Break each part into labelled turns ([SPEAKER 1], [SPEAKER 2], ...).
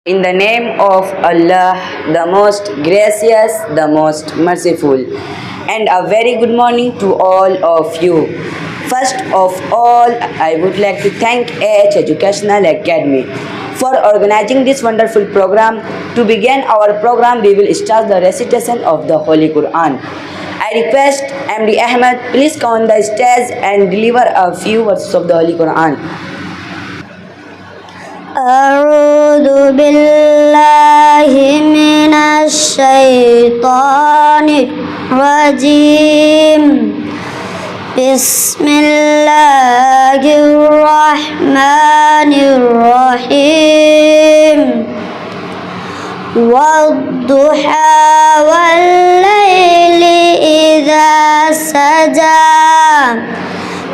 [SPEAKER 1] In the name of Allah, the most gracious, the most merciful, and a very good morning to all of you. First of all, I would like to thank Edge Educational Academy for organizing this wonderful program. To begin our program, we will start the recitation of the Holy Quran. I request MD Ahmed, please come on the stage and deliver a few verses of the Holy Quran.
[SPEAKER 2] أعوذ بالله من الشيطان الرجيم بسم الله الرحمن الرحيم والضحى والليل إذا سجى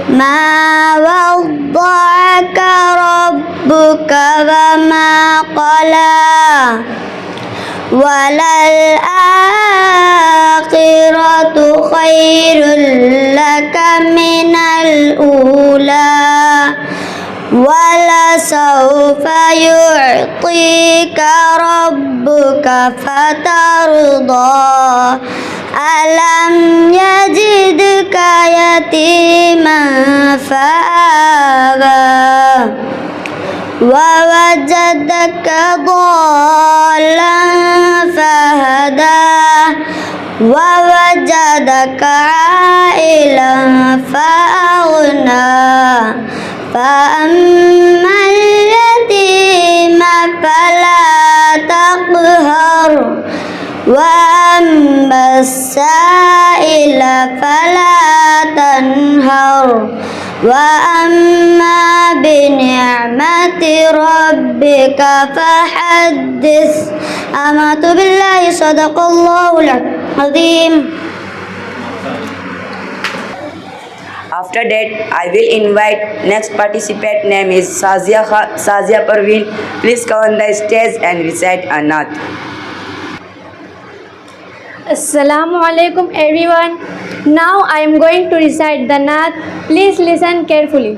[SPEAKER 2] ما وضعك ربك وما قلى وللآخرة خير لك من الأولى ولسوف يعطيك ربك فترضى ألم يجدك يتيما فآوى ووجدك ضالا فهدى ووجدك عائلا فأغنى فأما اليتيم فلا تقهر وأما السائل فلا تنهر وأما بنعمة ربك فحدث آمنت بالله صدق الله العظيم.
[SPEAKER 1] After that, I will invite next participant. Name is Sazia Parveen. Please come on the stage and recite a naat.
[SPEAKER 3] Assalamu alaikum everyone. Now I am going to recite the naat. Please listen carefully.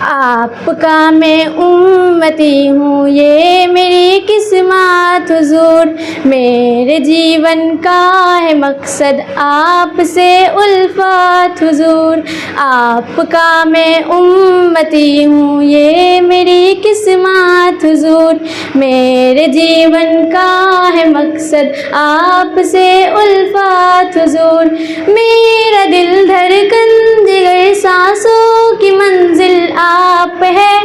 [SPEAKER 3] आपका मैं उम्मती हूँ, ये मेरी किस्मत हुजूर, मेरे जीवन का है मकसद आपसे उल्फत हुजूर। आपका मैं उम्मती हूँ, ये मेरी किस्मत हुजूर, मेरे जीवन का है मकसद आपसे उल्फत हुजूर। मेरा दिल धड़कन जिगर सांसों की मंजिल आप है,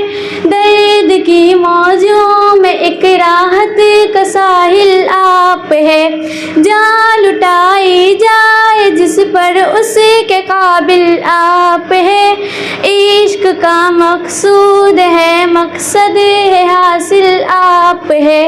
[SPEAKER 3] दर्द की मौजों में एक राहत का साहिल आप है। जान लुटाई जाए जिस पर उसके काबिल आप है, इश्क का मकसूद है मकसद है हासिल आप है।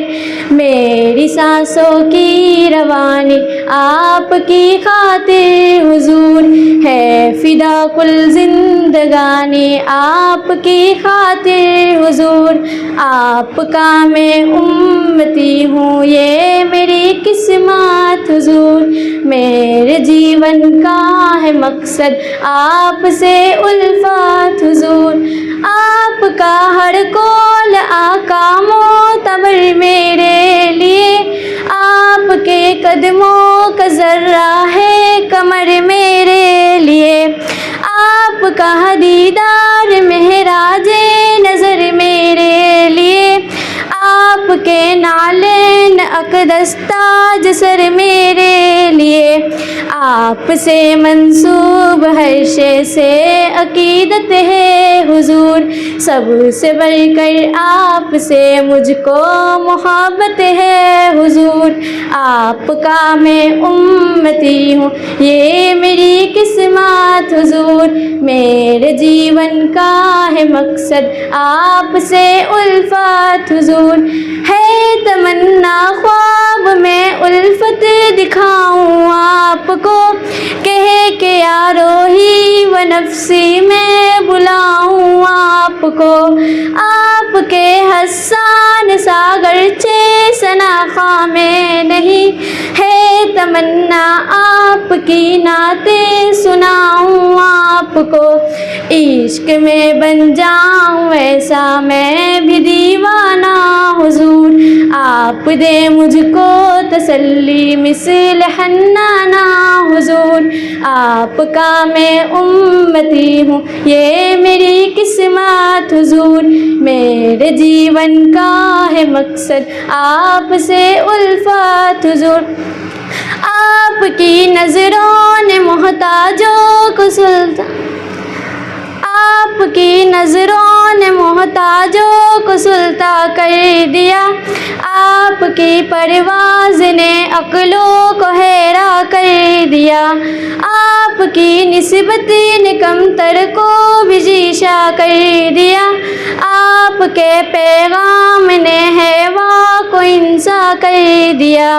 [SPEAKER 3] मेरी सांसों की रवानी आपकी खातिर हुजूर है, फिदा कुल जिंदगानी आपकी खातिर हुजूर। आपका मैं उम्मती हूँ, ये मेरी किस्मत हुजूर, मेरे जीवन का है मकसद आपसे उल्फत हुजूर। आपका हर कौल आका मोतबर मेरे लिए, आपके कदमों का जर्रा है कमर मेरे लिए। आपका दीदार महराजे नजर मेरे लिए, आपके नालेन अकदस्ताज सर मेरे लिए। आपसे मंसूब हर शे से अकीदत है हुजूर, सबसे बढ़कर आपसे मुझको मोहब्बत है हुजूर। आपका मैं उम्मती हूँ, ये मेरी किस्मत हुजूर, मेरे जीवन का है मकसद आपसे उल्फत हुजूर। है तमन्ना ख्वाब में उल्फत दिखाऊं आपको, कहे के यारो ही व नफ्सी में बुलाऊं आपको। आपके हसान सागर चे सनाखा में नहीं, है तमन्ना आपकी नाते सुनाऊं आपको। इश्क में बन जाऊं ऐसा मैं भी दी आप दे मुझको तसल्ली मिसल हन्नाना हुजूर, आपका मैं उम्मती हूँ ये मेरी किस्मत हुजूर, मेरे जीवन का है मकसद आपसे उल्फत हुजूर, आपकी नज़रों ने मोहताजों को सुल्तान, आपकी नज़रों ने मोहताजों को सुल्ता कर दिया, आपकी परवाज़ ने अक्लों को हैरा कर दिया, आपकी निस्बत ने कमतर को भी जीशा कर दिया, आपके पैगाम ने हैवा को इंसा कर दिया,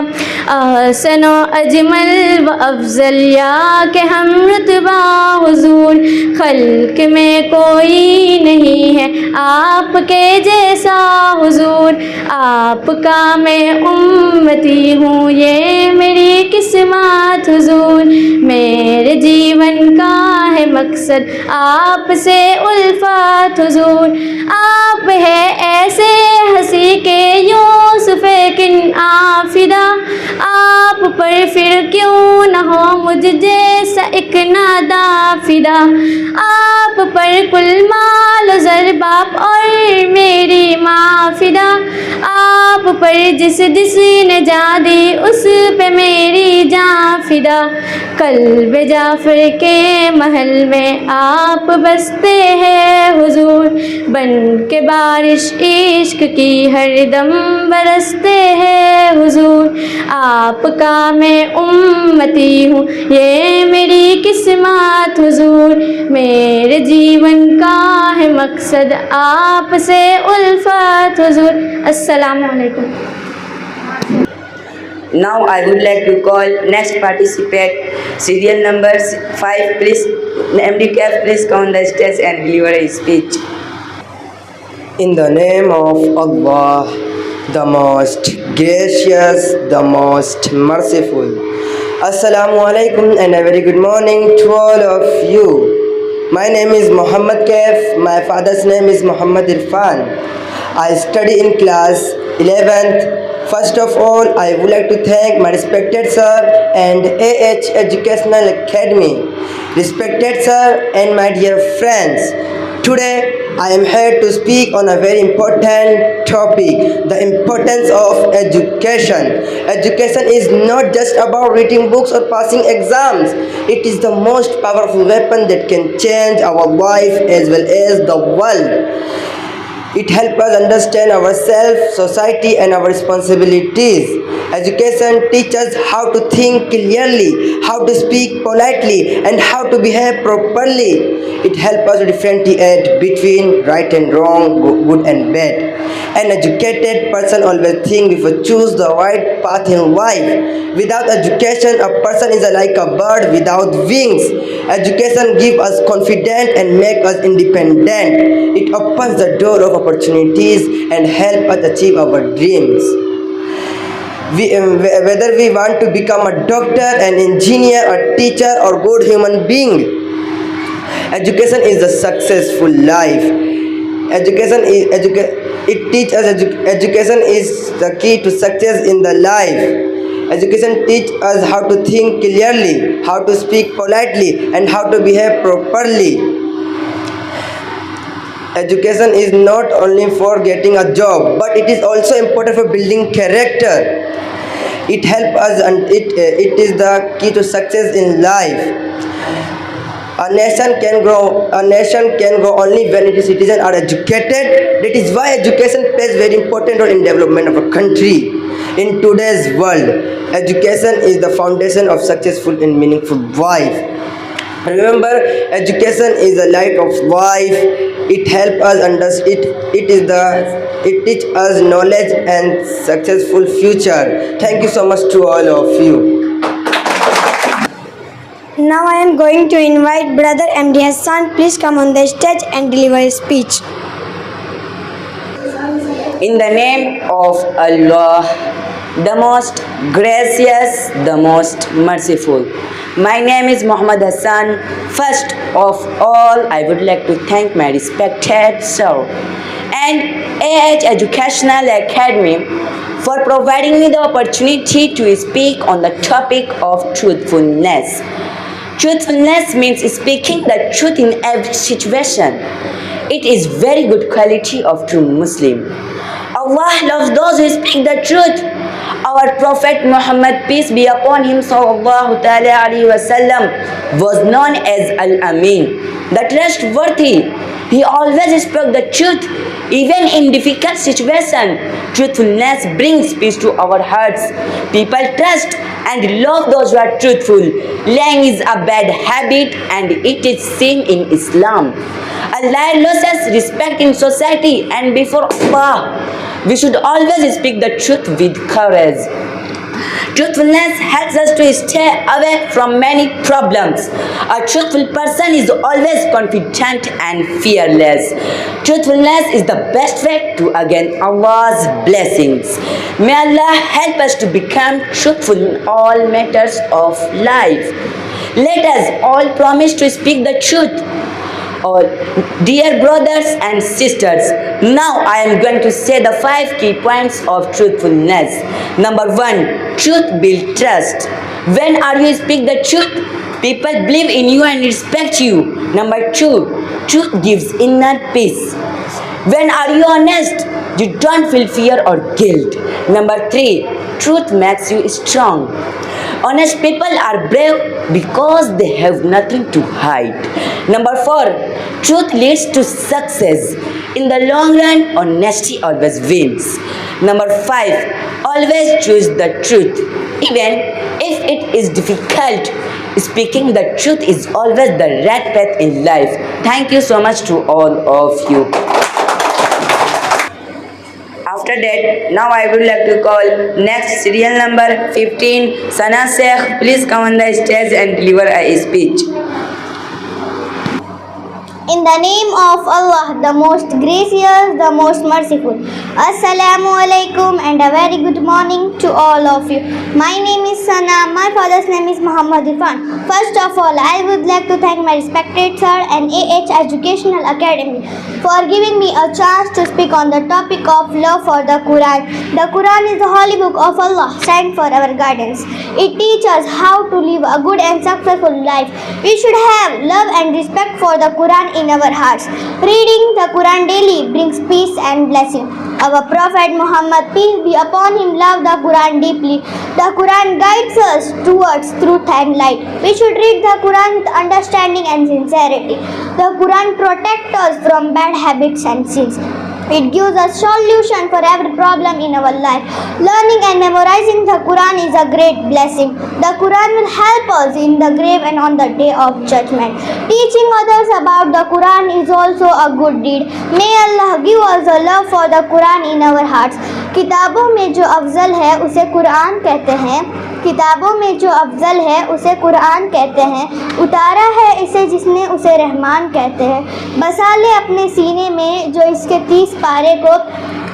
[SPEAKER 3] अहसनो अजमल व अफजल या के हम रुतबा हुजूर, खल्क में कोई नहीं है आपके जैसा हुजूर, आपका मैं उम्मती हूँ ये मेरी किस्मत हुजूर, मेरे जीवन का है मकसद आपसे उल्फत हुजूर, आप है ऐसे हंसी के यूसुफ किन आफिदा, आप पर फिर क्यों न हो मुझ जैसा एक नादा फिदा, आप पर कुल माल ज़र बाप और मेरी माँ फिदा, आप पर जिस ने जा दी उस पे मेरी जान फिदा, कल्ब जाफर के महल में आप बसते हैं हुजूर, बन के बारिश इश्क की हर दम बरसते हैं हुजूर, आपका मैं उम्मती हूँ ये मेरी किस्मत हुजूर, मेरे जीवन का है मकसद आपसे उल्फत हुजूर। अस्सलामु अलैकुम।
[SPEAKER 1] Now I would like to call next participant, serial number 5. Please, MD Cap, please come on the stage and deliver a speech.
[SPEAKER 4] In the name of Allah, the most gracious, the most merciful. Assalamu alaikum and a very good morning to all of you. My name is Muhammad Kaif. My father's name is Muhammad Irfan. I study in class 11th. First of all, I would like to thank my respected sir and AH Educational Academy. Respected sir and my dear friends, today I am here to speak on a very important topic, the importance of education. Education is not just about reading books or passing exams. It is the most powerful weapon that can change our life as well as the world. It helps us understand ourselves, society and our responsibilities. Education teaches how to think clearly, how to speak politely and how to behave properly. It helps us differentiate between right and wrong, good and bad. An educated person always thinks before choose the right path in life. Without education, a person is like a bird without wings. Education gives us confidence and makes us independent. It opens the door of opportunities and helps us achieve our dreams. Whether we want to become a doctor, an engineer, a teacher or good human being, education is a successful life. Education is the key to success in the life. Education teaches us how to think clearly, how to speak politely and how to behave properly. Education is not only for getting a job, but it is also important for building character. It helps us and it is the key to success in life. A nation can grow only when its citizens are educated. That is why education plays very important role in development of a country. In today's world, education is the foundation of successful and meaningful life. Remember, education is the light of life. It helps us understand. It teaches us knowledge and successful future. Thank you so much to all of you.
[SPEAKER 2] Now I am going to invite Brother MD Hassan. Please come on the stage and deliver a speech.
[SPEAKER 1] In the name of Allah, the most gracious, the most merciful. My name is Muhammad Hassan. First of all, I would like to thank my respected sir and AH Educational Academy for providing me the opportunity to speak on the topic of truthfulness. Truthfulness means speaking the truth in every situation. It is very good quality of true Muslim. Allah loves those who speak the truth. Our Prophet Muhammad, peace be upon him, sallallahu ta'ala alayhi wasallam, was known as Al-Amin, the trustworthy. He always spoke the truth, even in difficult situations. Truthfulness brings peace to our hearts. People trust and love those who are truthful. Lying is a bad habit and it is sin in Islam. A liar loses respect in society and before Allah. We should always speak the truth with courage. Truthfulness helps us to stay away from many problems. A truthful person is always confident and fearless. Truthfulness is the best way to gain Allah's blessings. May Allah help us to become truthful in all matters of life. Let us all promise to speak the truth. Oh, dear brothers and sisters, now I am going to say the 5 key points of truthfulness. Number 1, truth builds trust. When are you speak the truth? People believe in you and respect you. Number 2, truth gives inner peace. When are you honest? You don't feel fear or guilt. Number 3, truth makes you strong. Honest people are brave because they have nothing to hide. Number 4, truth leads to success. In the long run, honesty always wins. Number 5, always choose the truth. Even if it is difficult, speaking the truth is always the right path in life. Thank you so much to all of you. After that, now I would like to call next serial number 15, Sana Sheikh. Please come on the stage and deliver a speech.
[SPEAKER 5] In the name of Allah, the most gracious, the most merciful. Assalamu alaikum and a very good morning to all of you. My name is Sana. My father's name is Muhammad Irfan. First of all, I would like to thank my respected sir and AH Educational Academy for giving me a chance to speak on the topic of love for the Quran. The Quran is the holy book of Allah, sent for our guidance. It teaches us how to live a good and successful life. We should have love and respect for the Quran in our hearts. Reading the Quran daily brings peace and blessing. Our Prophet Muhammad, peace be upon him, loved the Quran deeply. The Quran guides us towards truth and light. We should read the Quran with understanding and sincerity. The Quran protects us from bad habits and sins. It gives us solution for every problem in our life. Learning and memorizing the Quran is a great blessing. The Quran will help us in the grave and on the day of judgment. Teaching others about the Quran is also a good deed. May Allah give us a love for the Quran in our hearts. किताबों में जो अफजल है उसे कुरान कहते हैं. किताबों में जो अफजल है उसे कुरान कहते हैं. उतारा है इसे जिसने उसे रहमान कहते हैं. बसा ले अपने सीने में जो इसके 30 पारे को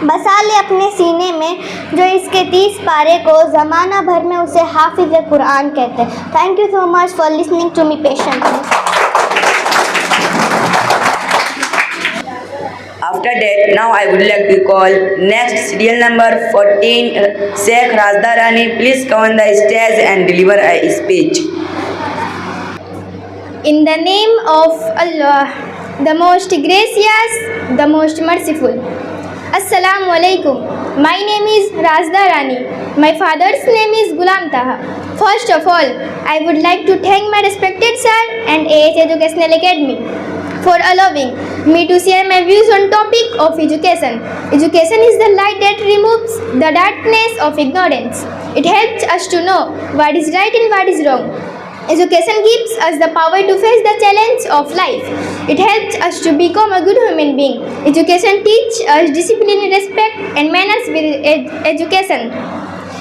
[SPEAKER 5] बसा ले अपने सीने में जो इसके 30 पारे को ज़माना भर में उसे हाफिज़ कुरान कहते हैं. Thank you so much for listening to me patiently.
[SPEAKER 1] After that, now I would like to call next serial number 14, Sheikh Razda Rani. Please come on the stage and deliver a speech.
[SPEAKER 3] In the name of Allah, the most gracious, the most merciful. Assalamu alaikum. My name is Razda Rani. My father's name is Gulam Taha. First of all, I would like to thank my respected sir and AH Educational Academy for allowing me to share my views on topic of education. Education is the light that removes the darkness of ignorance. It helps us to know what is right and what is wrong. Education gives us the power to face the challenge of life. It helps us to become a good human being. Education teaches us discipline, respect and manners. With education,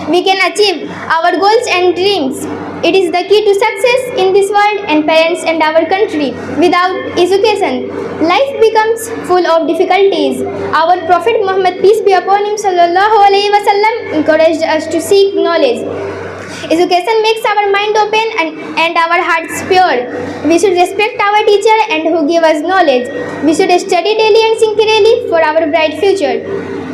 [SPEAKER 3] we can achieve our goals and dreams. It is the key to success in this world and parents and our country. Without education, life becomes full of difficulties. Our Prophet Muhammad, peace be upon him, sallallahu alaihi wasallam, encouraged us to seek knowledge. Education makes our mind open and our hearts pure. We should respect our teacher and who give us knowledge. We should study daily and sincerely for our bright future.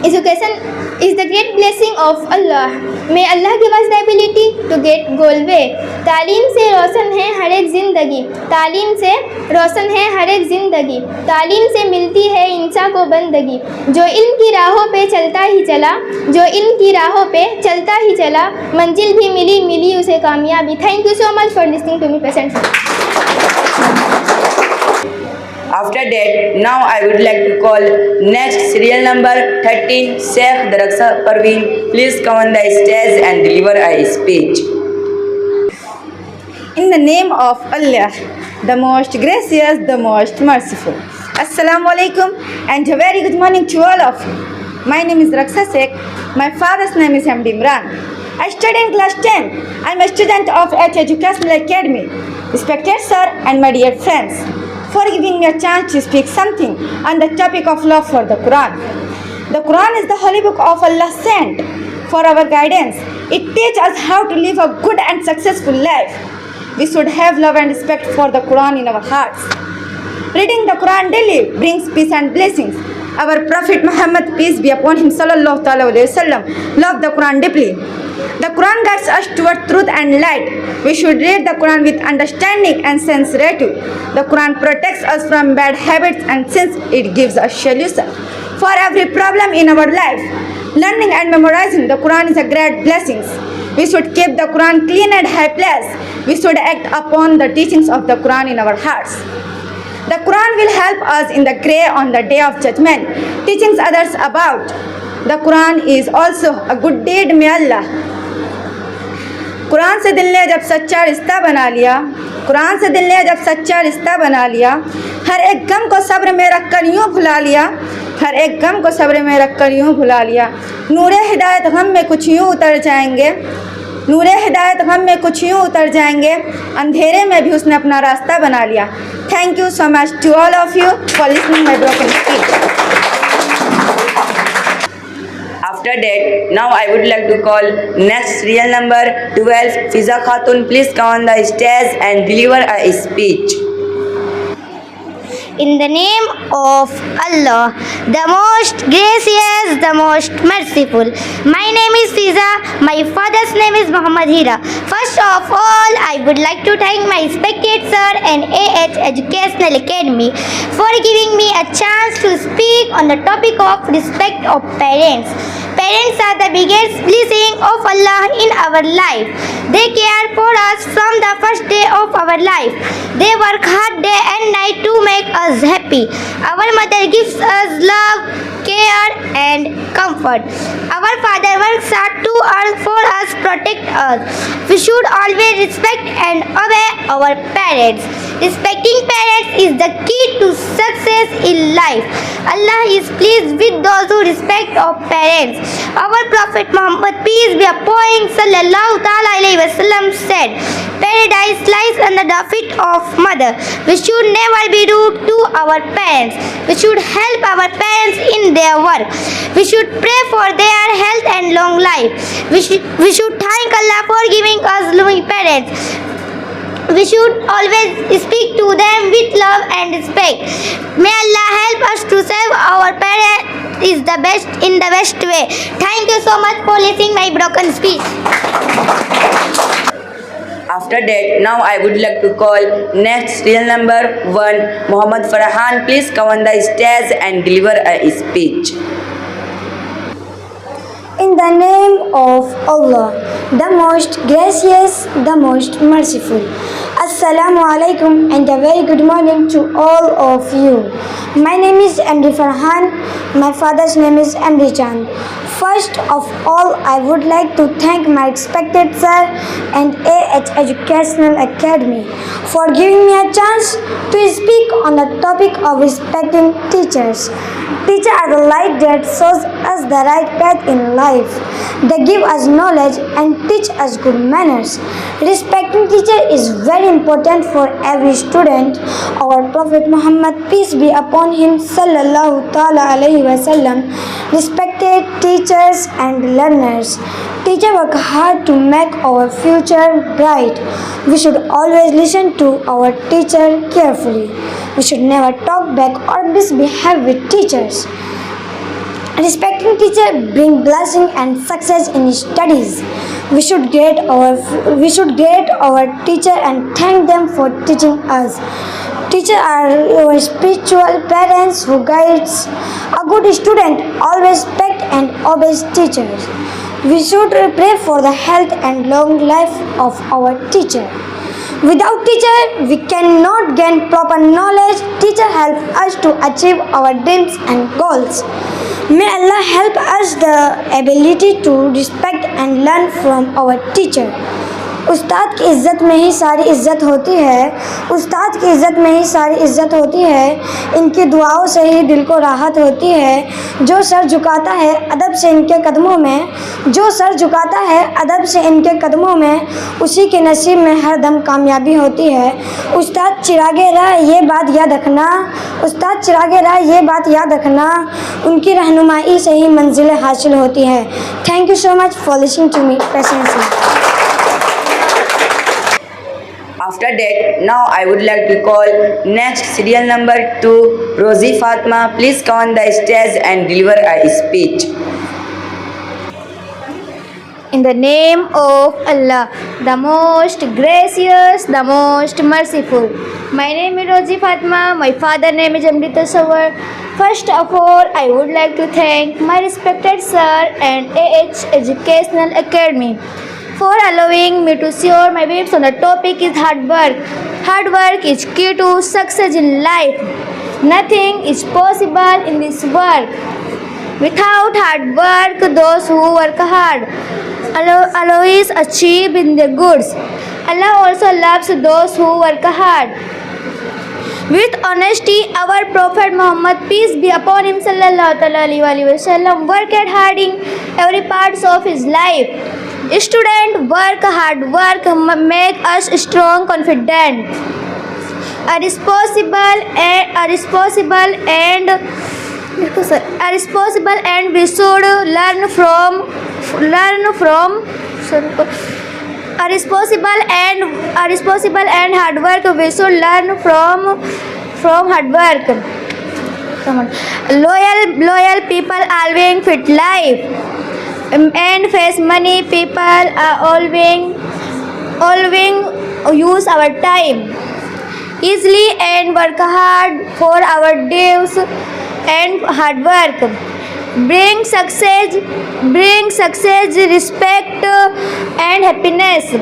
[SPEAKER 5] Education is the great blessing of Allah. May Allah give us the ability to get goal way. तालीम से रोशन है हर एक ज़िंदगी, तालीम से रोशन है हर एक ज़िंदगी, तालीम से मिलती है इंसान को बंदगी। जो इल्म की राहों पे चलता ही चला, जो इल्म की राहों पे चलता ही चला, मंजिल भी मिली मिली उसे कामयाबी। Thank you so much for listening to me patiently.
[SPEAKER 1] After that, now I would like to call next serial number 13, Sheikh Daraksa Parveen. Please come on the stage and deliver a speech.
[SPEAKER 6] In the name of Allah, the most gracious, the most merciful. Assalamu alaikum and a very good morning to all of you. My name is Raksa Sheikh. My father's name is MD Imran. I study in class 10. I am a student of H Educational Academy. Respected sir and my dear friends, for giving me a chance to speak something on the topic of love for the Quran. The Quran is the holy book of Allah sent for our guidance. It teaches us how to live a good and successful life. We should have love and respect for the Quran in our hearts. Reading the Quran daily brings peace and blessings. Our Prophet Muhammad, peace be upon him, sallallahu alaihi wasallam, loved the Quran deeply. The Quran guides us toward truth and light. We should read the Quran with understanding and sincerity. The Quran protects us from bad habits and sins. It gives us solution for every problem in our life. Learning and memorizing the Quran is a great blessing. We should keep the Quran clean and high place. We should act upon the teachings of the Quran in our hearts. The Quran will help us in the grey on the day of judgment, teaching others about. The Quran is also a good deed, may Allah. Quran से दिल ने जब सच्चा रिश्ता बना लिया, कुरान से दिल ने जब सच्चा रिश्ता बना लिया, हर एक गम को सब्र में रख कर यूँ भुला लिया, हर एक गम को सब्र में रख कर यूँ भुला लिया। नूरे हिदायत गम में कुछ यूँ उतर जाएंगे, नूरे हिदायत गम में कुछ यूँ उतर जाएंगे, अंधेरे में भी उसने अपना रास्ता बना लिया। Thank you so much to all of you for listening my broken speech.
[SPEAKER 1] After that, now I would like to call next serial number 12, Fiza Khatun. Please come on the stage and deliver a speech.
[SPEAKER 5] In the name of Allah, the most gracious, the most merciful. My name is Fiza. My father's name is Muhammad Hira. First of all, I would like to thank my respected sir and AH Educational Academy for giving me a chance to speak on the topic of respect of parents. Parents are the biggest blessing of Allah in our life. They care for us from the first day of our life. They work hard day and night to make us happy. Our mother gives us love, care and comfort. Our father works hard to earn for us, protect us. We should always respect and obey our parents. Respecting parents is the key to success in life. Allah is pleased with those who respect our parents. Our Prophet Muhammad, peace be upon him, sallallahu ta'ala alayhi wasallam said, paradise lies under the feet of mother. We should never be rude to our parents. We should help our parents in their work. We should pray for their health and long life. We should thank Allah for giving us loving parents. We should always speak to them with love and respect. May Allah help us to serve our parents is the best in the best way. Thank you so much for listening my broken speech.
[SPEAKER 1] After that, now I would like to call next serial number 1, Muhammad Farhan. Please come on the stage and deliver a speech.
[SPEAKER 2] In the name of Allah, the most gracious, the most merciful. Assalamu alaikum and a very good morning to all of you. My name is MD Farhan. My father's name is MD Chand. First of all, I would like to thank my respected sir and AH Educational Academy for giving me a chance to speak on the topic of respecting teachers. Teachers are the light that shows us the right path in life. They give us knowledge and teach us good manners. Respecting teacher is very important for every student. Our Prophet Muhammad, peace be upon him, sallallahu ta'ala alayhi wasallam, respected teachers and learners. Teachers work hard to make our future bright. We should always listen to our teacher carefully. We should never talk back or misbehave with teachers. Respecting teacher bring blessing and success in studies. We should greet our teacher and thank them for teaching us. Teachers are our spiritual parents who guides. A good student always respect and obeys teachers. We should pray for the health and long life of our teacher. Without teacher, we cannot gain proper knowledge. Teacher help us to achieve our dreams and goals. May Allah help us the ability to respect and learn from our teacher. उस्ताद की इज़्ज़त में ही सारी इज़्ज़त होती है। उस्ताद की इज़्ज़त में ही सारी इज़्ज़त होती है। इनकी दुआओं से ही दिल को राहत होती है। जो सर झुकाता है अदब से इनके कदमों में, जो सर झुकाता है अदब से इनके कदमों में, उसी के नसीब में हर दम कामयाबी होती है। उस्ताद चिरागे राह ये बात याद रखना, उस्ताद चिरागे राह ये बात याद रखना, उनकी रहनुमाई से ही मंजिलें हासिल होती हैं। Thank you so much for listening to me patiently.
[SPEAKER 1] After that, now I would like to call next serial number 2, Rosie Fatma. Please come on the stage and deliver a speech.
[SPEAKER 3] In the name of Allah, the most gracious, the most merciful. My name is Rosie Fatma. My father name is Amrita Sawar. First of all, I would like to thank my respected sir and AH Educational Academy for allowing me to share my views on the topic is hard work. Hard work is key to success in life. Nothing is possible in this world without hard work. Those who work hard always achieve in their goods. Allah also loves those who work hard. With honesty, our Prophet Muhammad, peace be upon him, sallallahu alaihi wasallam, worked hard in every part of his life. Student, work hard. Work make us strong, confident, a responsible, and we should learn from. A responsible and hard work. We should learn from hard work. Come on. Loyal people always fit life and face money. People are always use our time easily and work hard for our dreams, and hard work bring success, respect and happiness.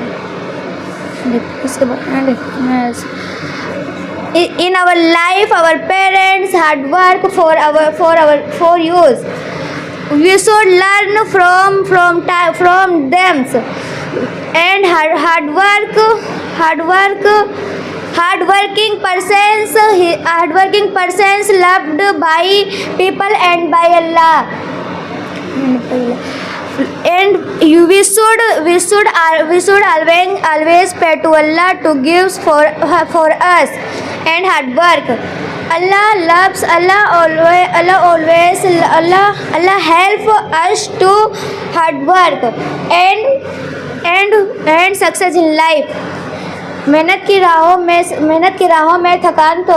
[SPEAKER 3] In our life, our parents hard work for use. We should learn from them, and hardworking persons loved by people and by Allah. And we should always pray to Allah to give for us and hard work. Allah help us to hard work and success in life. मेहनत की राहों में थकान तो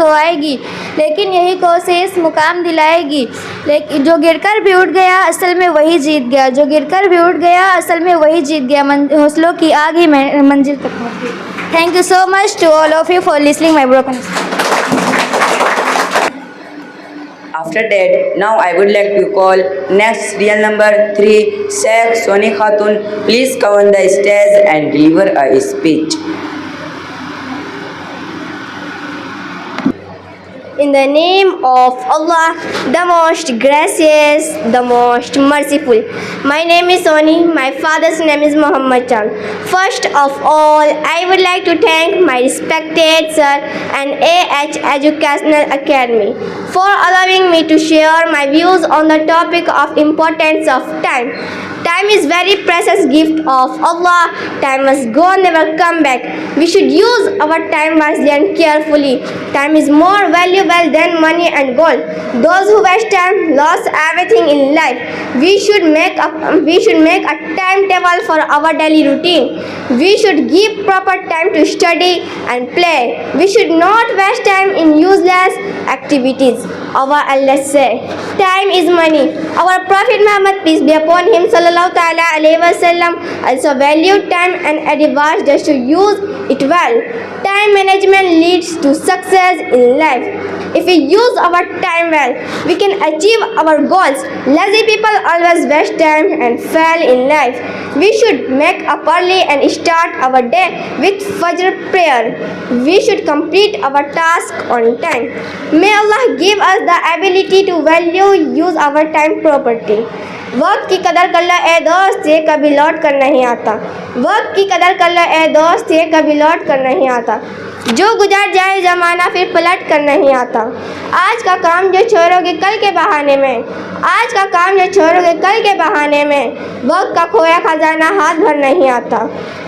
[SPEAKER 3] आएगी, लेकिन यही कोशिश मुकाम दिलाएगी। लेकिन जो गिरकर भी उठ गया असल में वही जीत गया, हौसलों की आग ही मंजिल तक पहुंच गई। Thank you so much to all of you for listening my broken.
[SPEAKER 1] After that, now I would like to call next serial number 3, Sheikh Soni Khatun. Please come on the stage and deliver a speech.
[SPEAKER 5] In the name of Allah, the most gracious, the most merciful. My name is Soni. My father's name is Muhammad Chan. First of all, I would like to thank my respected sir and AH Educational Academy for allowing me to share my views on the topic of importance of time.
[SPEAKER 3] Time is very precious gift of Allah. Time must go, never come back. We should use our time wisely and carefully. Time is more valuable than money and gold. Those who waste time lost everything in life. We should make a timetable for our daily routine. We should give proper time to study and play. We should not waste time in useless activities. Our Allah say, time is money. Our Prophet Muhammad, peace be upon him, sallallahu ta'ala alayhi wasallam, also valued time and advised us to use it well. Time management leads to success in life. If we use our time well, we can achieve our goals. Lazy people always waste time and fail in life. We should make up early and start our day with Fajr prayer. We should complete our task on time. May Allah give us the ability to use our time properly. वक्त की कदर कर लो ए दोस्त, ये कभी लौट कर नहीं आता. वक्त की कदर कर लो ए दोस्त, ये कभी लौट कर नहीं आता. जो गुजर जाए ज़माना फिर पलट कर नहीं आता. आज का काम जो छोड़ोगे कल के बहाने में, आज का काम जो छोड़ोगे कल के बहाने में, वक्त का खोया खजाना हाथ भर नहीं आता.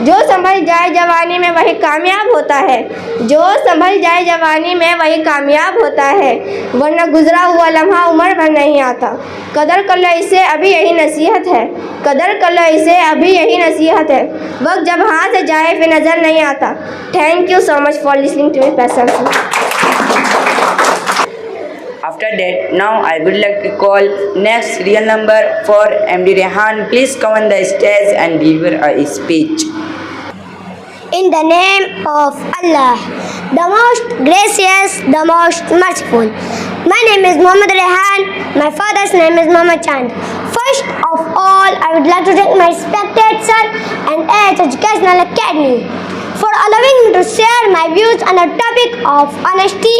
[SPEAKER 3] जो संभल जाए जवानी में वही कामयाब होता है. जो संभल जाए जवानी में वही कामयाब होता है, वरना गुजरा हुआ लम्हा उम्र भर नहीं आता. कदर कर लो इसे, अभी यही नसीहत है. कदर कर लो इसे, अभी यही नसीहत है. वक्त जब हाथ से जाए फिर नज़र नहीं आता. Thank you so much for listening to me patiently.
[SPEAKER 1] After that, now I would like to call next serial number for MD Rehan. Please come on the stage and deliver a speech.
[SPEAKER 2] In the name of Allah, the most gracious, the most merciful. My name is Muhammad Rehan. My father's name is Muhammad Chand. First of all, I would like to thank my respected sir and AH Educational Academy for allowing me to share my views on the topic of honesty.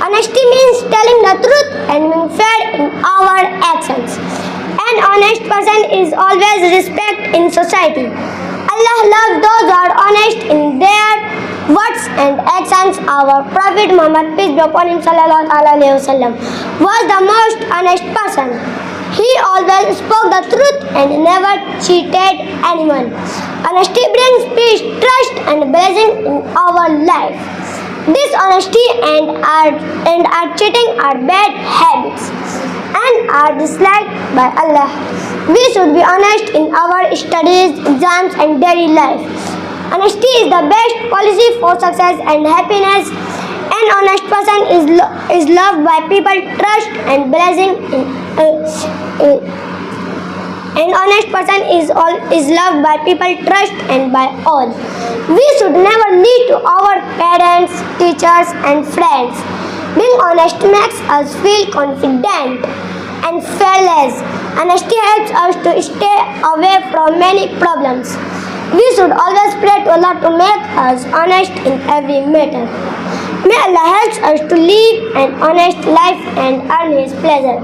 [SPEAKER 2] Honesty means telling the truth and being fair in our actions. An honest person is always respected in society. Allah loves those who are honest in their words and actions. Our Prophet Muhammad, peace be upon him, sallallahu alaihi wasallam, was the most honest person. He always spoke the truth and never cheated anyone. Honesty brings peace, trust and blessing in our life. Dishonesty and our cheating are bad habits and are disliked by Allah. We should be honest in our studies, exams and daily life. Honesty is the best policy for success and happiness. An honest person is loved by people, trust and blessing. An honest person is loved by people, trust and by all. We should never lie to our parents, teachers and friends. Being honest makes us feel confident and fearless. Honesty helps us to stay away from many problems. We should always pray to Allah to make us honest in every matter. May Allah help us to live an honest life and earn His pleasure.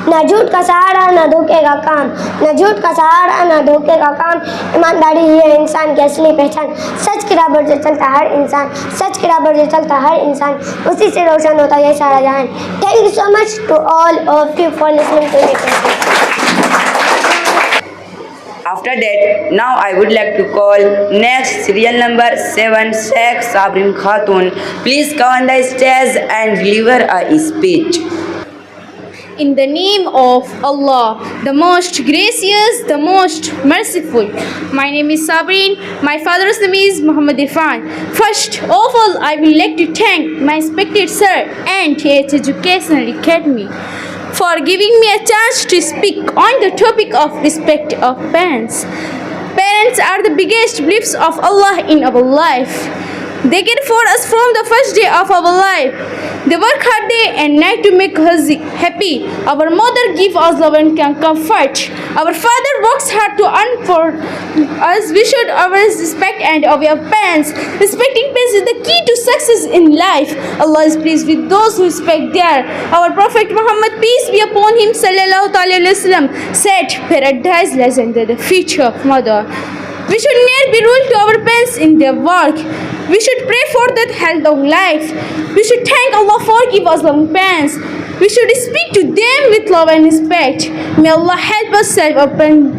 [SPEAKER 2] ना झूठ का सहारा ना धोखे का काम, ना झूठ का सहारा ना धोखे का काम. ईमानदारी ही है इंसान की असली पहचान. सच की राह पर जो चलता हर इंसान, सच की राह पर जो चलता हर इंसान, उसी से रोशन होता है सारा जहान. Thank you so much to all of you for listening to me.
[SPEAKER 1] After that, now I would like to call next serial number 7, Sheikh Sabrin Khatun. Please come on the stage and deliver a speech.
[SPEAKER 3] In the name of Allah, the most gracious, the most merciful. My name is Sabrin. My father's name is Muhammad Irfan. First of all, I would like to thank my respected sir and his educational academy for giving me a chance to speak on the topic of respect of parents. Parents are the biggest gifts of Allah in our life. They care for us from the first day of our life. They work hard day and night to make us happy. Our mother gives us love and comfort. Our father works hard to earn for us. We should always respect and obey our parents. Respecting parents is the key to success in life. Allah is pleased with those who respect their. Our Prophet Muhammad, peace be upon him, sallallahu alaihi wasallam, said, paradise lies under the feet of mother. We should never be rude to our parents in their work. We should pray for that health of life. We should thank Allah for giving us long parents. We should speak to them with love and respect. May Allah help us serve our parents.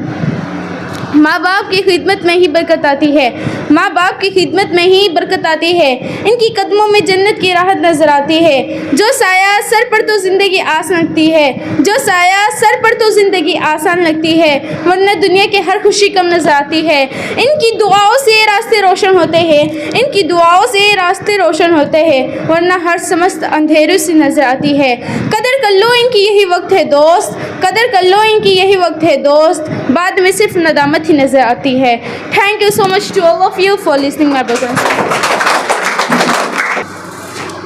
[SPEAKER 3] माँ बाप की खिदमत में ही बरकत आती है, माँ बाप की खिदमत में ही बरकत आती है। इनकी कदमों में जन्नत की राहत नज़र आती है। जो साया सर पर तो ज़िंदगी आसान लगती है, जो साया सर पर तो ज़िंदगी आसान लगती है, वरना दुनिया की हर खुशी कम नज़र आती है। इनकी दुआओं से रास्ते रोशन होते हैं, इनकी दुआओं से रास्ते रोशन होते हैं, वरना हर समस्त अंधेरों से नज़र आती है। कदर कर लो इनकी यही वक्त है दोस्त, कदर कर लो इनकी यही वक्त है दोस्त, बाद में सिर्फ नदामत ही नज़र आती है। Thank you so much to all of you for listening my program.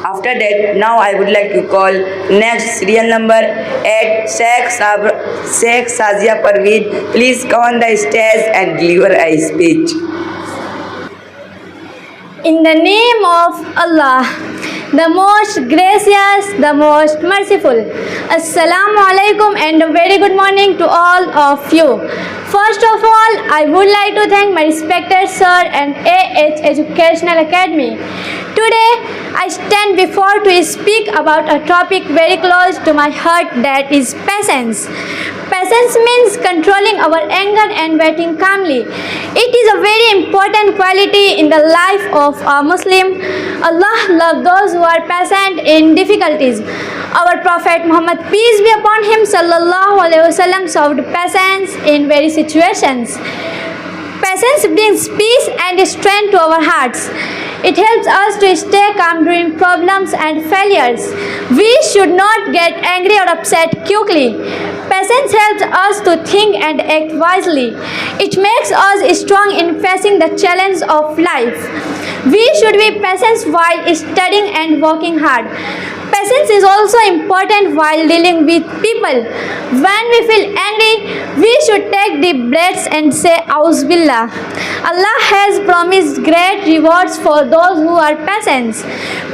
[SPEAKER 1] After that, now I would like to call next serial number 8, Sheikh Sazia Parveen. Please come on the stage and deliver a speech.
[SPEAKER 3] In the name of Allah, the most gracious, the most merciful. Assalamu alaikum and a very good morning to all of you. First of all, I would like to thank my respected sir and AH Educational Academy. Today, I stand before to speak about a topic very close to my heart, that is patience. Patience means controlling our anger and waiting calmly. It is a very important quality in the life of a Muslim. Allah loves those who are patient in difficulties. Our Prophet Muhammad, peace be upon him, sallallahu alaihi wasallam, showed patience in various situations. Patience brings peace and strength to our hearts. It helps us to stay calm during problems and failures. We should not get angry or upset quickly. Patience helps us to think and act wisely. It makes us strong in facing the challenge of life. We should be patient while studying and working hard. Patience is also important while dealing with people. When we feel angry, we should take deep breaths and say, Auzubillah. Allah has promised great rewards for those who are patient.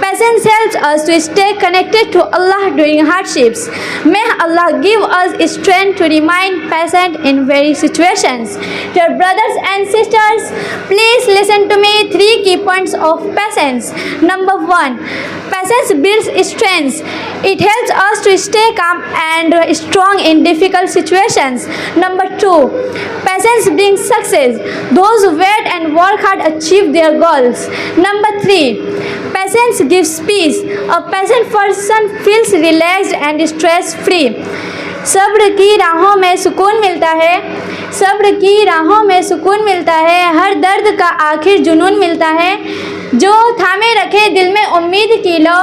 [SPEAKER 3] Patience helps us to stay connected to Allah during hardships. May Allah give us strength to remain patient in various situations. Dear brothers and sisters, please listen to me 3 key points of patience. Number 1, patience builds strength. It helps us to stay calm and strong in difficult situations. Number 2, patience brings success. Those who wait and work hard achieve their goals. Number 3, patience gives peace. A patient person feels relaxed and stress free. सब्र की राहों में सुकून मिलता है, सब्र की राहों में सुकून मिलता है, हर दर्द का आखिर जुनून मिलता है। जो थामे रखे दिल में उम्मीद की लो,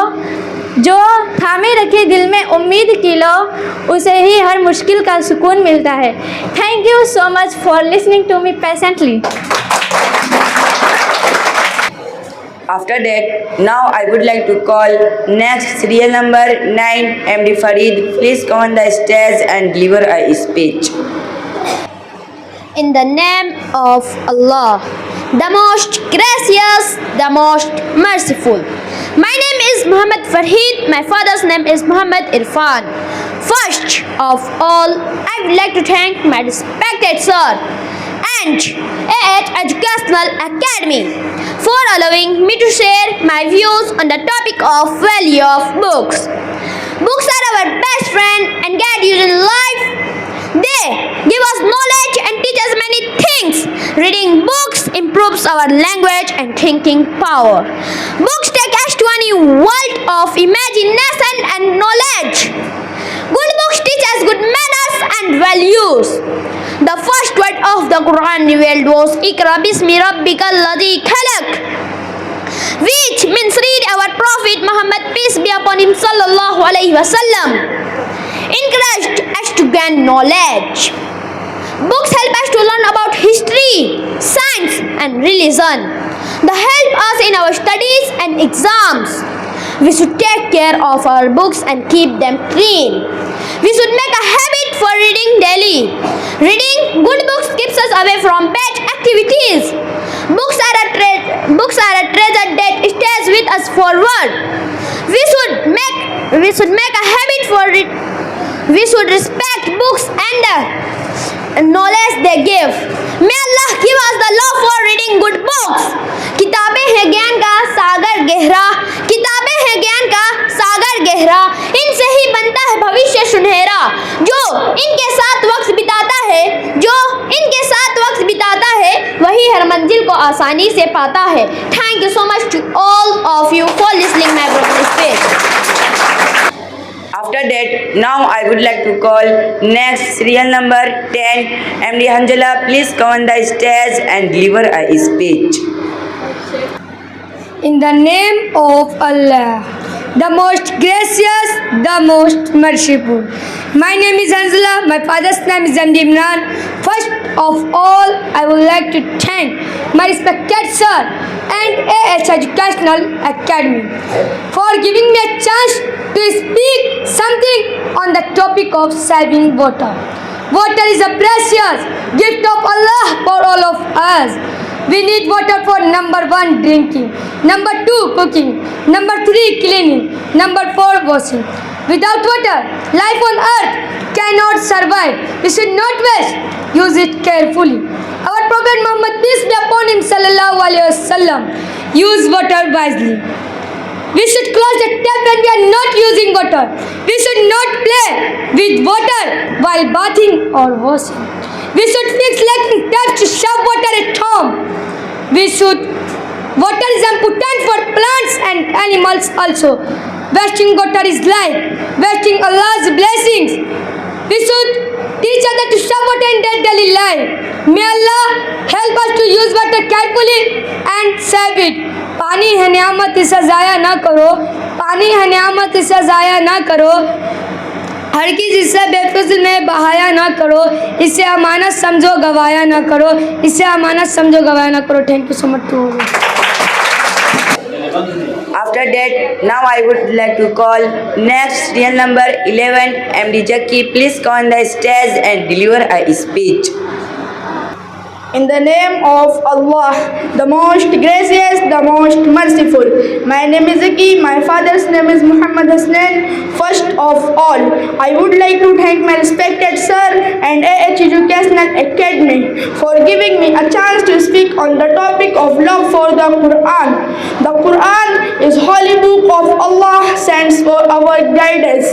[SPEAKER 3] जो थामे रखे दिल में उम्मीद की लो, उसे ही हर मुश्किल का सुकून मिलता है। Thank you so much for listening to me patiently.
[SPEAKER 1] After that, now I would like to call next serial number 9, MD Farid. Please come on the stage and deliver a speech.
[SPEAKER 5] In the name of Allah, the most gracious, the most merciful. My name is Muhammad Farhid. My father's name is Muhammad Irfan. First of all, I would like to thank my respected sir and AH Educational Academy for allowing me to share my views on the topic of value of books. Books are our best friend and guide in life. They give us knowledge and teach us many things. Reading books improves our language and thinking power. Books take us to a new world of imagination and knowledge. Good books teach us good manners and values. The first word of the Quran revealed was Iqra bismi rabbikal ladhi khalaq, which means read. Our Prophet Muhammad, peace be upon him, sallallahu alaihi wasallam, encouraged us to gain knowledge. Books help us to learn about history, science and religion. They help us in our studies and exams. We should take care of our books and keep them clean. We should make a habit for reading daily. Reading good books keeps us away from bad activities. Books are a treasure that stays with us forward. We should make a habit for it. We should respect books and the knowledge they give. May Allah give us the love for reading good books. किताबें हैं ज्ञान का सागर गहरा, किताबें हैं ज्ञान का सागर गहरा, इनसे ही बनता है भविष्य सुनहरा। जो इनके साथ वक्त बिताता है, जो इनके साथ वक्त बिताता
[SPEAKER 3] को आसानी से पाता है। Thank you so much to all of you for listening my broken speech.
[SPEAKER 1] After that, now I would like to call next serial number 10, MD Hanjala. Please come on the stage and deliver a speech.
[SPEAKER 2] In the name of Allah, the most gracious, the most merciful. My name is Hanzala. My father's name is MD Imran. First of all, I would like to thank my respected sir and AH Educational Academy for giving me a chance to speak something on the topic of saving water. Water is a precious gift of Allah for all of us. We need water for number 1 drinking, number 2 cooking, number 3 cleaning, number 4 washing. Without water, life on earth cannot survive. We should not waste. Use it carefully. Our Prophet Muhammad, peace be upon him, sallallahu alaihi wasallam, use water wisely. We should close the tap when we are not using water. We should not play with water while bathing or washing. We should fix leaking taps to shove water at home. Water is important for plants and animals also. Wasting water is life. Wasting Allah's blessings. We should teach others to shove water in their daily life. May Allah help us to use water carefully and save it. पानी है नियामत, इसे ज़ाया ना करो. पानी है नियामत, इसे ज़ाया ना करो. हर की जिससे बेफिज़ूल में बहाया ना करो. इसे अमानत समझो, गवाया ना करो. इसे अमानत समझो, गवाया ना करो. Thank you so much to all.
[SPEAKER 1] After that, now I would like to call next serial number 11, MD Jackie. Please come on the stage and deliver a speech.
[SPEAKER 7] In the name of Allah, the most gracious, the most merciful. My name is Zaki. My father's name is Muhammad Hasnan. First of all, I would like to thank my respected sir and AH Educational Academy for giving me a chance to speak on the topic of love for the Quran. The Quran is holy book of Allah sent for our guidance.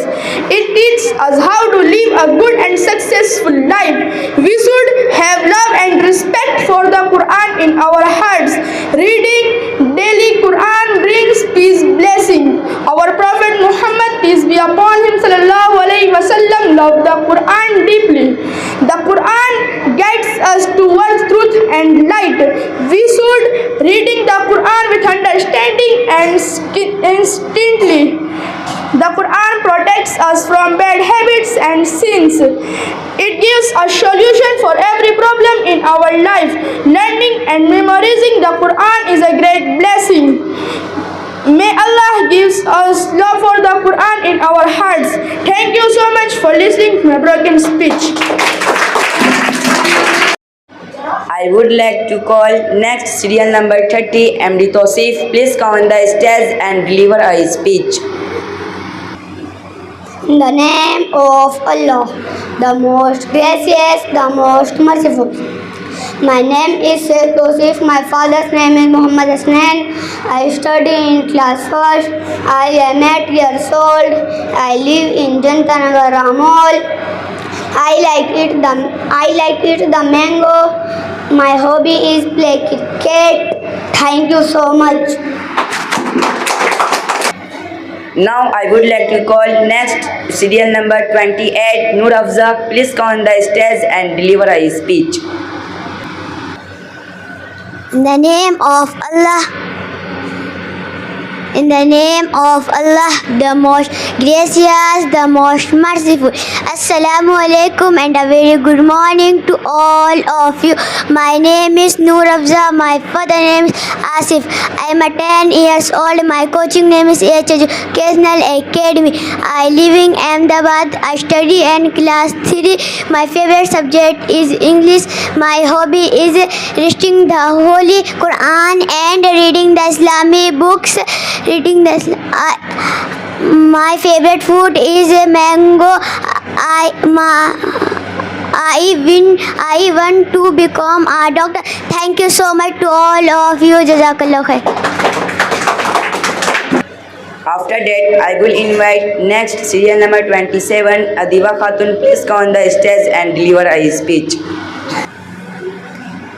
[SPEAKER 7] It teaches us how to live a good and successful life. We should have love and respect for the Quran in our hearts. Reading daily Quran brings peace, blessing. Our Prophet Muhammad, peace be upon him, sallallahu alaihi wasallam, loved the Quran deeply. The Quran guides us towards truth and light. We should reading the Quran with understanding and instantly. The Quran protects us from bad habits and sins. It gives a solution for every problem in our life. Learning and memorizing the Quran is a great blessing. May Allah gives us love for the Quran in our hearts. Thank you so much for listening to my broken speech.
[SPEAKER 1] I would like to call next serial number 30, MD Tosif. Please come on the stage and deliver a speech.
[SPEAKER 5] In the name of Allah, the most gracious, the most merciful. My name is Sheikh Tosif. My father's name is Muhammad Hasnan. I study in class 1st. I am 8 years old. I live in Jantanagar Ramol. I like it the mango. My hobby is play cricket. Thank you so much.
[SPEAKER 1] Now I would like to call next serial number 28, Noor Afza. Please come on the stage and deliver a speech.
[SPEAKER 5] In the name of Allah, in the name of Allah, the most gracious, the most merciful. Assalamu alaikum and a very good morning to all of you. My name is Noor Afza. My father name is Asif. I am 10 years old. My coaching name is AH Educational Academy. I live in Ahmedabad. I study in class 3. My favorite subject is English. My hobby is reading the Holy Quran and reading the Islamic books. My favorite food is mango. I want to become a doctor. Thank you so much to all of you. Jazakallah khair.
[SPEAKER 1] After that, I will invite next serial number 27, Adiba Khatun. Please come on the stage and deliver a speech.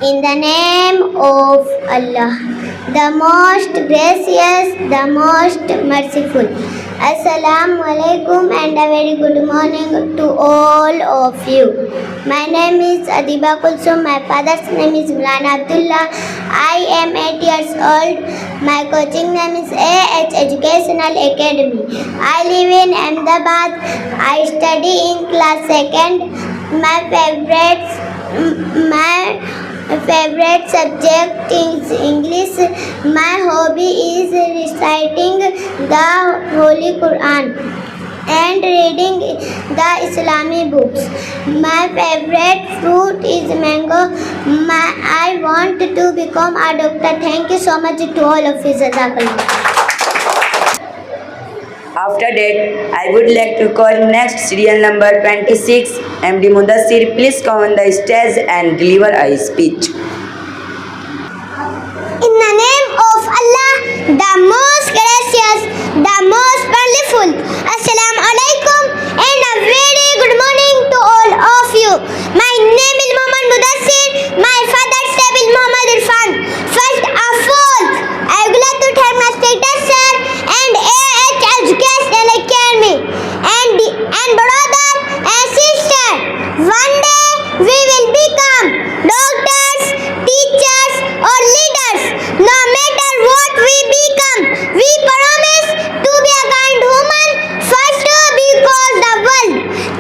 [SPEAKER 5] In the name of Allah, the most gracious, the most merciful. Assalamu alaikum and a very good morning to all of you. My name is Adiba Kulsum. My father's name is Imran Abdullah. I am 8 years old. My coaching name is AH Educational Academy. I live in Ahmedabad. I study in class 2nd. My favorite subject is English. My hobby is reciting the Holy Quran and reading the Islamic books. My favorite fruit is mango. I want to become a doctor. Thank you so much to all of you. Jazakallah.
[SPEAKER 1] After that, I would like to call next serial number 26, MD Mudassir. Please come on the stage and deliver a speech.
[SPEAKER 5] In the name of Allah, the most gracious, the most merciful. Assalamu alaikum and a very good morning to all of you. My name is Muhammad Mudassir. My father's name is Muhammad Irfan. First of all, I would like to thank my status sir and AH Educational Academy and brother and sister. One day we will become doctors, teachers or leaders. No matter what we become, we promise to be a kind human first because the world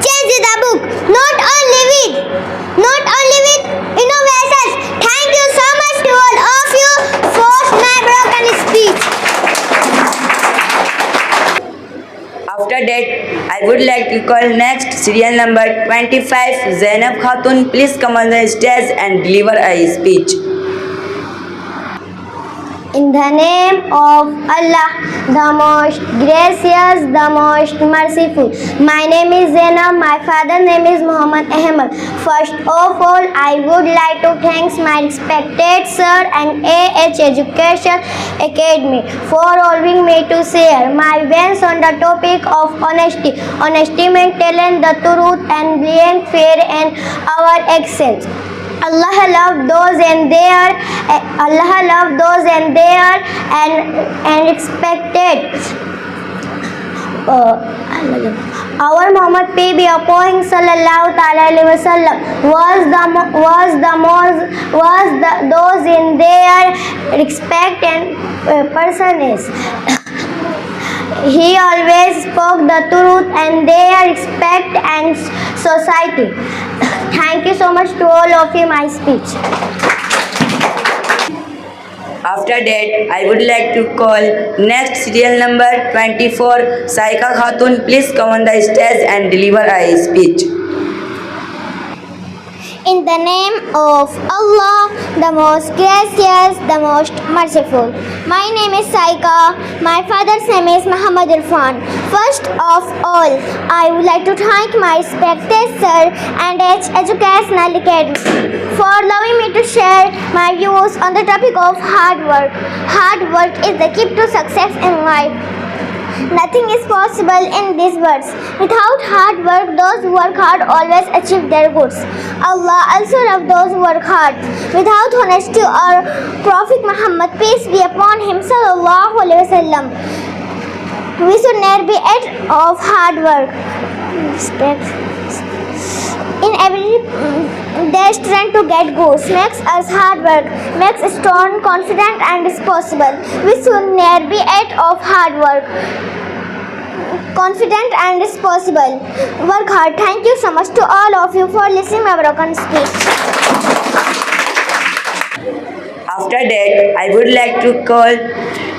[SPEAKER 5] changes the book, not only with innovations. Thank you so much to all of you for my broken speech.
[SPEAKER 1] After that, I would like to call next serial number 25, Zainab Khatun. Please come on the stage and deliver a speech.
[SPEAKER 5] In the name of Allah, the most gracious, the most merciful. My name is Zainab. My father's name is Muhammad Ahmed. First of all, I would like to thank my respected sir and AH Education Academy for allowing me to share my views on the topic of honesty. Honesty means telling the truth and being fair in our actions. Allah love those and expected. Our Muhammad P.B. upon sallallahu alaihi wasallam those in their respect and personage. He always spoke the truth and their respect and society. Thank you so much to all of you, my speech.
[SPEAKER 1] After that, I would like to call next serial number 24, Saika Khatun. Please come on the stage and deliver a speech.
[SPEAKER 5] In the name of Allah, the most gracious, the most merciful. My name is Saika. My father's name is Muhammad Irfan. First of all, I would like to thank my respected sir and Educational Academy for allowing me to share my views on the topic of hard work. Hard work is the key to success in life. Nothing is possible in these words. Without hard work, those who work hard always achieve their goals. Allah also loves those who work hard. Without honesty or Prophet Muhammad, peace be upon him, sallallahu alaihi wasallam, we should never be out of hard work. In every day, strength to get goals makes us hard work, makes us strong, confident and responsible. We should never be out of hard work, confident and responsible. Work hard. Thank you so much to all of you for listening my broken speech.
[SPEAKER 1] After that, I would like to call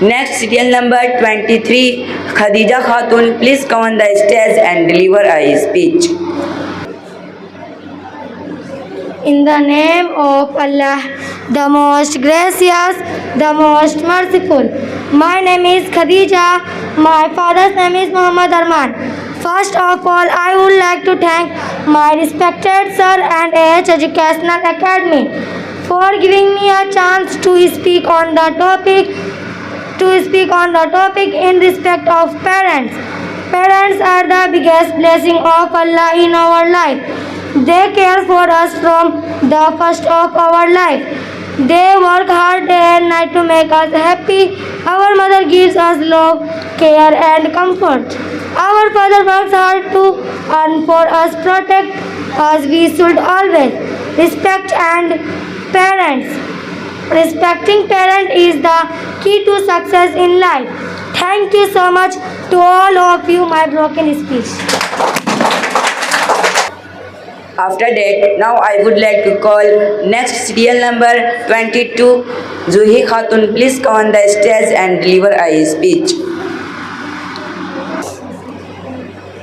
[SPEAKER 1] next serial number 23, Khadija Khatun. Please come on the stage and deliver a speech.
[SPEAKER 3] In the name of Allah, the most gracious, the most merciful. My name is Khadija. My father's name is Muhammad Arman. First of all, I would like to thank my respected sir and AH Educational Academy for giving me a chance to speak on the topic in respect of parents. Parents are the biggest blessing of Allah in our life.
[SPEAKER 2] They care for us from the first of our life. They work hard day and night to make us happy. Our mother gives us love, care and comfort. Our father works hard to earn for us, protect us. We should always respect and parents. Respecting parents is the key to success in life. Thank you so much to all of you, my broken speech.
[SPEAKER 1] After that, now I would like to call next serial number 22, Zuhi Khatun. Please come on the stage and deliver a speech.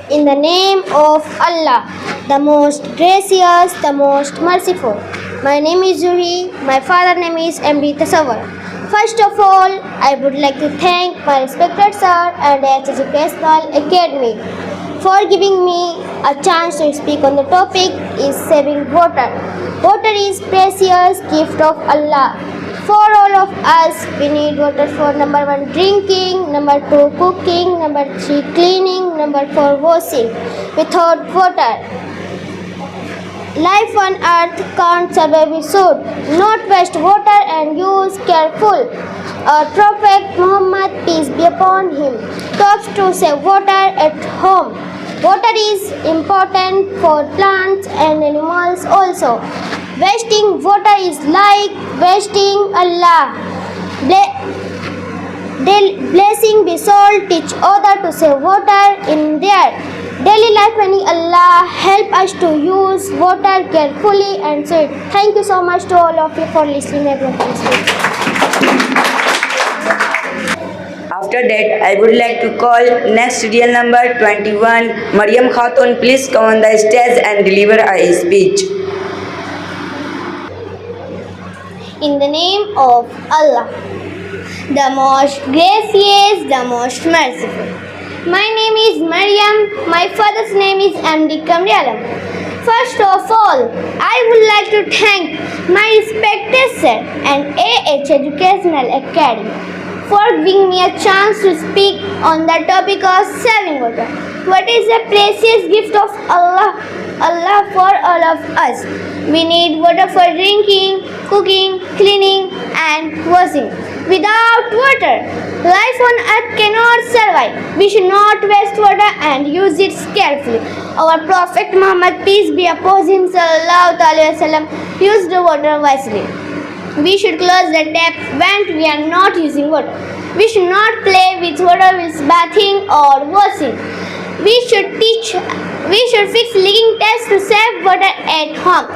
[SPEAKER 5] In the name of Allah, the most gracious, the most merciful. My name is Zuhi. My father's name is MD Tasawwur. First of all, I would like to thank my respected sir and Educational Academy for giving me a chance to speak on the topic is saving water. Water is precious gift of Allah. For all of us, we need water for number 1 drinking, number 2 cooking, number 3 cleaning, number 4 washing. Without water, life on earth can't survive. We should not waste water and use careful. Our Prophet Muhammad, peace be upon him, talks to save water at home. Water is important for plants and animals also. Wasting water is like wasting Allah. Blessing be soul, teach other to save water in their daily life. May Allah help us to use water carefully and save. Thank you so much to all of you for listening everyone.
[SPEAKER 1] After that, I would like to call next serial number 21, Maryam Khatun. Please come on the stage and deliver a speech.
[SPEAKER 5] In the name of Allah, the most gracious, the most merciful. My name is Maryam. My father's name is MD Kamrialam. First of all, I would like to thank my respected sir and AH Educational Academy for giving me a chance to speak on the topic of saving water. What is a precious gift of Allah for all of us. We need water for drinking, cooking, cleaning and washing. Without water, life on earth cannot survive. We should not waste water and use it carefully. Our Prophet Muhammad, peace be upon him, sallallahu alaihi wasallam, used the water wisely. We should close the tap when we are not using water. We should not play with water whilst bathing or washing. We should fix leaking taps to save water at home.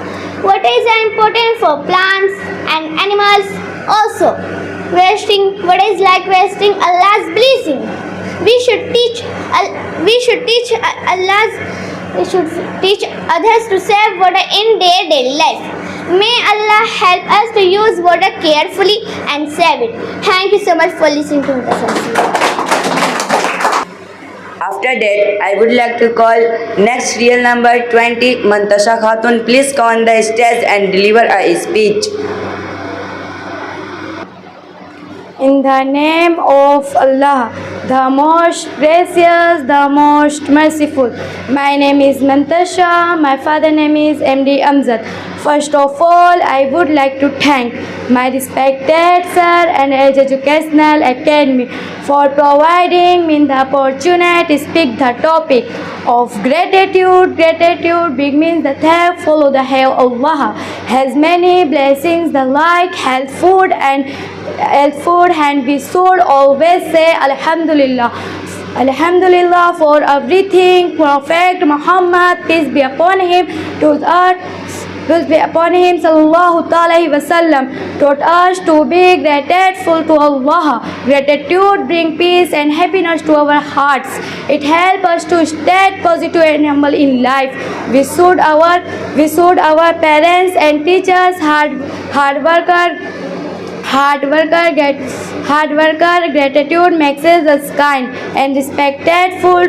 [SPEAKER 5] Water is important for plants and animals also. Wasting water is like wasting Allah's blessing. We should teach others to save water in their daily life. May Allah help us to use water carefully and save it. Thank you so much for listening to me.
[SPEAKER 1] After that, I would like to call next serial number 20, Mantasha Khatun. Please come on the stage and deliver a speech.
[SPEAKER 2] In the name of Allah, the most gracious, the most merciful. My name is Mantasha. My father's name is MD Amjad. First of all, I would like to thank my respected sir and Educational Academy for providing me the opportunity to speak the topic of gratitude. Gratitude big means the thankful of the how Allah has many blessings, the like health, food and we should always say Alhamdulillah. Alhamdulillah for everything. Prophet Muhammad, peace be upon him, sallallahu alaihi wasallam, taught us to be grateful to Allah. Gratitude brings peace and happiness to our hearts. It helps us to stay positive and humble in life. We should our parents and teachers, hard worker. Gratitude makes us kind and respectful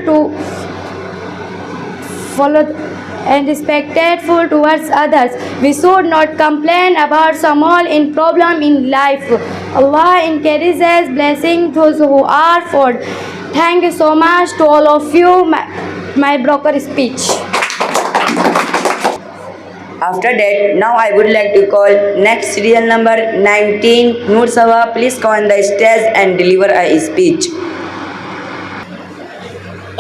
[SPEAKER 2] towards others. We should not complain about small problem in life. Allah encourages blessing those who are poor. Thank you so much to all of you. My broker speech.
[SPEAKER 1] After that, now I would like to call next serial number 19, Noor Sawa. Please come on the stage and deliver a speech.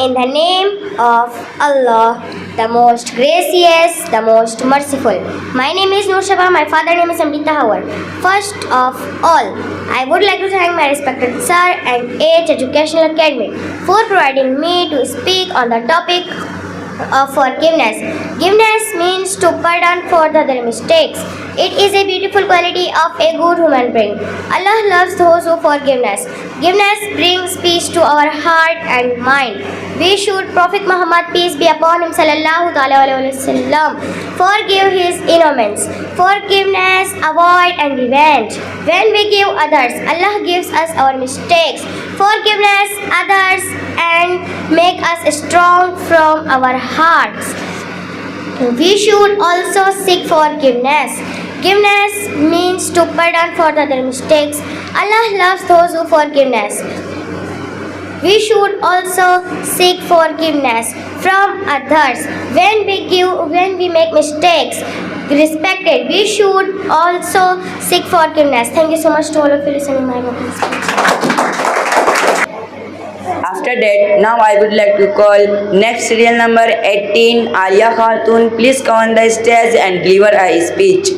[SPEAKER 5] In the name of Allah, the most gracious, the most merciful. My name is Noor Shaba, my father's name is Amrita Howard. First of all, I would like to thank my respected sir and Age Educational Academy for providing me to speak on the topic of forgiveness. Forgiveness means to pardon for the other mistakes. It is a beautiful quality of a good human being. Allah loves those who forgiveness. Forgiveness brings peace to our heart and mind. We should Prophet Muhammad, peace be upon him, sallallahu alaihi wasallam, forgive his innocence. Forgiveness, avoid and revenge. When we give others, Allah gives us our mistakes. Forgiveness others and make us strong from our hearts. We should also seek forgiveness. Forgiveness means to pardon for the other mistakes. Allah loves those who forgiveness. We should also seek forgiveness from others. When we make mistakes, respected, we should also seek forgiveness. Thank you so much to all of you listening my speech.
[SPEAKER 1] After that, now I would like to call next serial number 18, Alia Khatun. Please come on the stage and deliver a speech.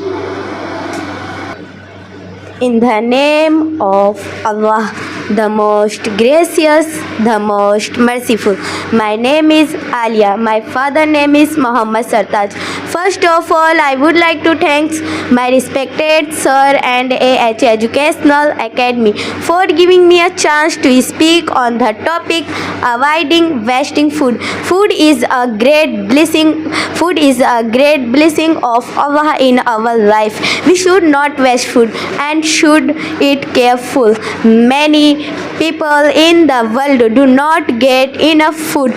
[SPEAKER 8] In the name of Allah, the most gracious, the most merciful. My name is Alia. My father's name is Muhammad Sartaj. First of all, I would like to thank my respected sir and AH Educational Academy for giving me a chance to speak on the topic avoiding wasting food. Food is a great blessing. Food is a great blessing of Allah in our life. We should not waste food and should eat careful. Many people in the world do not get enough food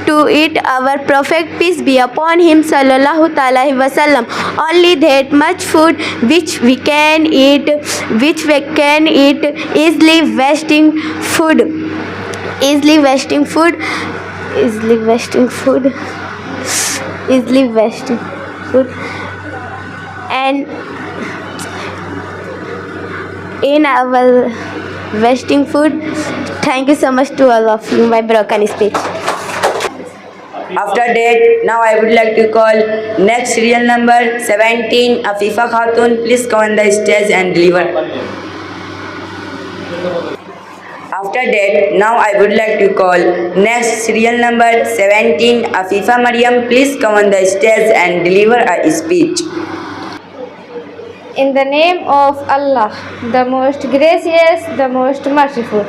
[SPEAKER 8] to eat. Our Prophet, peace be upon him, sallallahu alaihi wasallam, only that much food which we can eat, easily wasting food, and in our wasting food. Thank you so much to all of you. My broken speech.
[SPEAKER 1] After that, now I would like to call next serial number 17, Afifa Khatun. Please come on the stage and deliver. After that, now I would like to call next serial number 17, Afifa Mariam. Please come on the stage and deliver a speech.
[SPEAKER 3] In the name of Allah, the most gracious, the most merciful.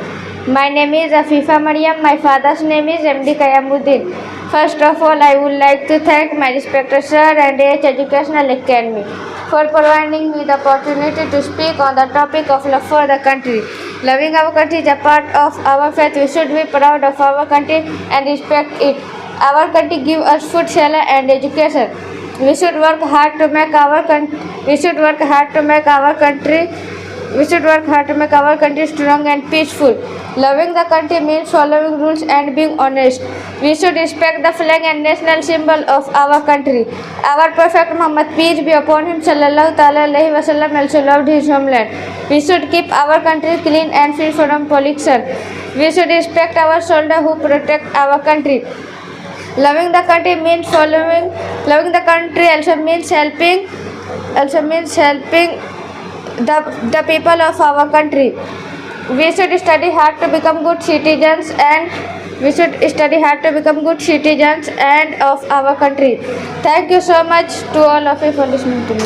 [SPEAKER 3] My name is Afifa Mariam. My father's name is MD Qayamuddin. First of all, I would like to thank my respected sir and AH Educational Academy for providing me the opportunity to speak on the topic of love for the country. Loving our country is a part of our faith. We should be proud of our country and respect it. Our country gives us food, shelter and education. We should work hard to make our country. We should work hard to make our country strong and peaceful. Loving the country means following rules and being honest. We should respect the flag and national symbol of our country. Our Prophet Muhammad, peace be upon him, sallallahu alaihi wasallam, also loved his homeland. We should keep our country clean and free from pollution. We should respect our soldiers who protect our country. Loving the country means loving the country also means helping the people of our country. We should study hard to become good citizens of our country. Thank you so much to all of you for listening to me.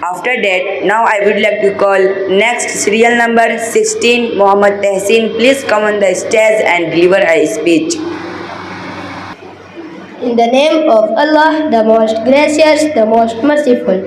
[SPEAKER 1] After that, now I would like to call next serial number 16, Muhammad Tehseen. Please come on the stage and deliver a speech.
[SPEAKER 8] In the name of Allah, the most gracious, the most merciful.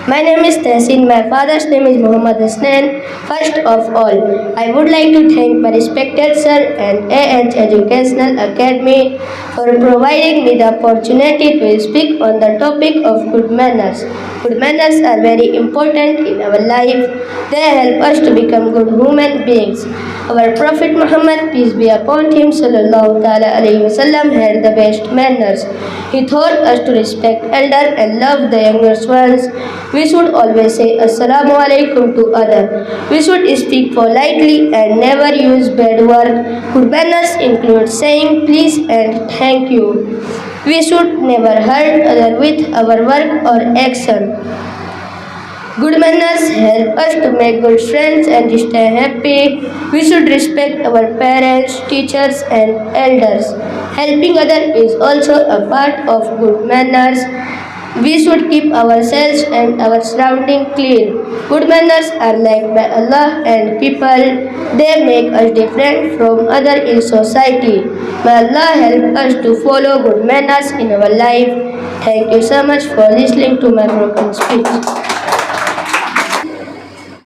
[SPEAKER 9] My name is Tehsin. My father's name is Muhammad Hasnan. First of all, I would like to thank my respected sir and AH Educational Academy for providing me the opportunity to speak on the topic of good manners. Good manners are very important in our life. They help us to become good human beings. Our Prophet Muhammad, peace be upon him, sallallahu ta'ala alayhi wasallam, had the best manners. He taught us to respect elder and love the younger ones. We should always say Assalamu alaikum to others. We should speak politely and never use bad words. Good manners include saying please and thank you. We should never hurt others with our work or action. Good manners help us to make good friends and stay happy. We should respect our parents, teachers and elders. Helping others is also a part of good manners. We should keep ourselves and our surrounding clean. Good manners are liked by Allah and people. They make us different from others in society. May Allah help us to follow good manners in our life. Thank you so much for listening to my broken speech.